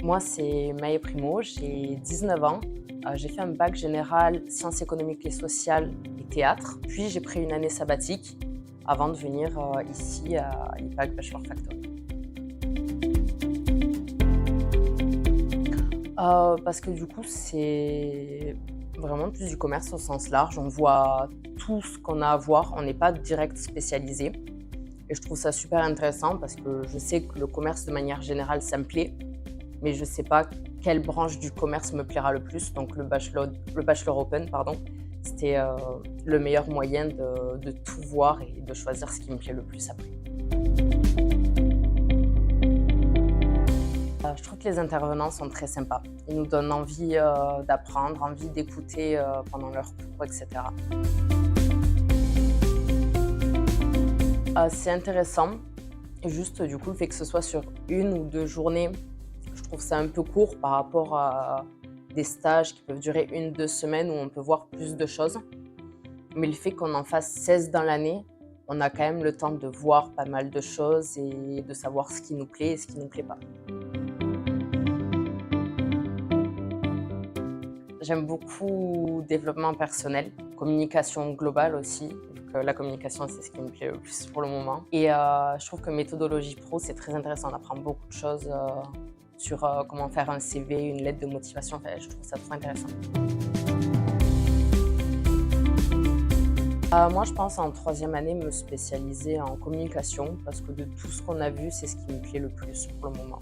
Moi, c'est Maë Primo, j'ai 19 ans. J'ai fait un bac général, sciences économiques et sociales et théâtre. Puis j'ai pris une année sabbatique avant de venir ici à l'IPAC Bachelor Factory. Parce que du coup, c'est vraiment plus du commerce au sens large. On voit tout ce qu'on a à voir, on n'est pas direct spécialisé. Et je trouve ça super intéressant parce que je sais que le commerce de manière générale, ça me plaît, mais je ne sais pas quelle branche du commerce me plaira le plus. Donc le bachelor open, pardon, c'était le meilleur moyen de tout voir et de choisir ce qui me plaît le plus après. Je trouve que les intervenants sont très sympas. Ils nous donnent envie d'apprendre, envie d'écouter pendant leurs cours, etc. C'est intéressant. Et juste du coup, le fait que ce soit sur 1 ou 2 journées, je trouve ça un peu court par rapport à des stages qui peuvent durer 1 ou 2 semaines où on peut voir plus de choses. Mais le fait qu'on en fasse 16 dans l'année, on a quand même le temps de voir pas mal de choses et de savoir ce qui nous plaît et ce qui ne nous plaît pas. J'aime beaucoup développement personnel, communication globale aussi, vu que la communication, c'est ce qui me plaît le plus pour le moment. Et je trouve que méthodologie pro, c'est très intéressant. On apprend beaucoup de choses sur comment faire un CV, une lettre de motivation. Enfin, je trouve ça trop intéressant. Moi, je pense en 3e année me spécialiser en communication parce que de tout ce qu'on a vu, c'est ce qui me plaît le plus pour le moment.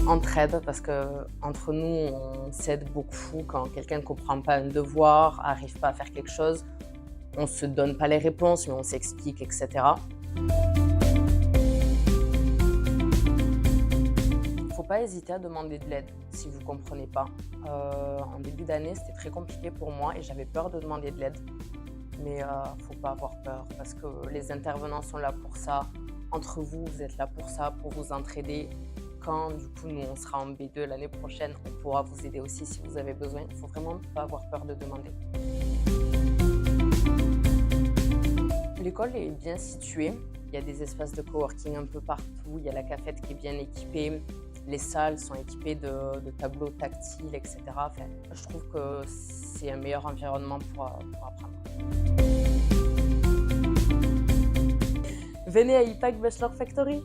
Entraide, parce qu'entre nous, on s'aide beaucoup quand quelqu'un ne comprend pas un devoir, n'arrive pas à faire quelque chose. On ne se donne pas les réponses, mais on s'explique, etc. Il ne faut pas hésiter à demander de l'aide si vous ne comprenez pas. En début d'année, c'était très compliqué pour moi et j'avais peur de demander de l'aide. Mais il ne faut pas avoir peur parce que les intervenants sont là pour ça. Entre vous, vous êtes là pour ça, pour vous entraider. Quand du coup nous on sera en B2 l'année prochaine, on pourra vous aider aussi si vous avez besoin. Il ne faut vraiment pas avoir peur de demander. L'école est bien située. Il y a des espaces de coworking un peu partout. Il y a la cafette qui est bien équipée. Les salles sont équipées de tableaux tactiles, etc. Enfin, je trouve que c'est un meilleur environnement pour apprendre. Venez à IPAC Bachelor Factory!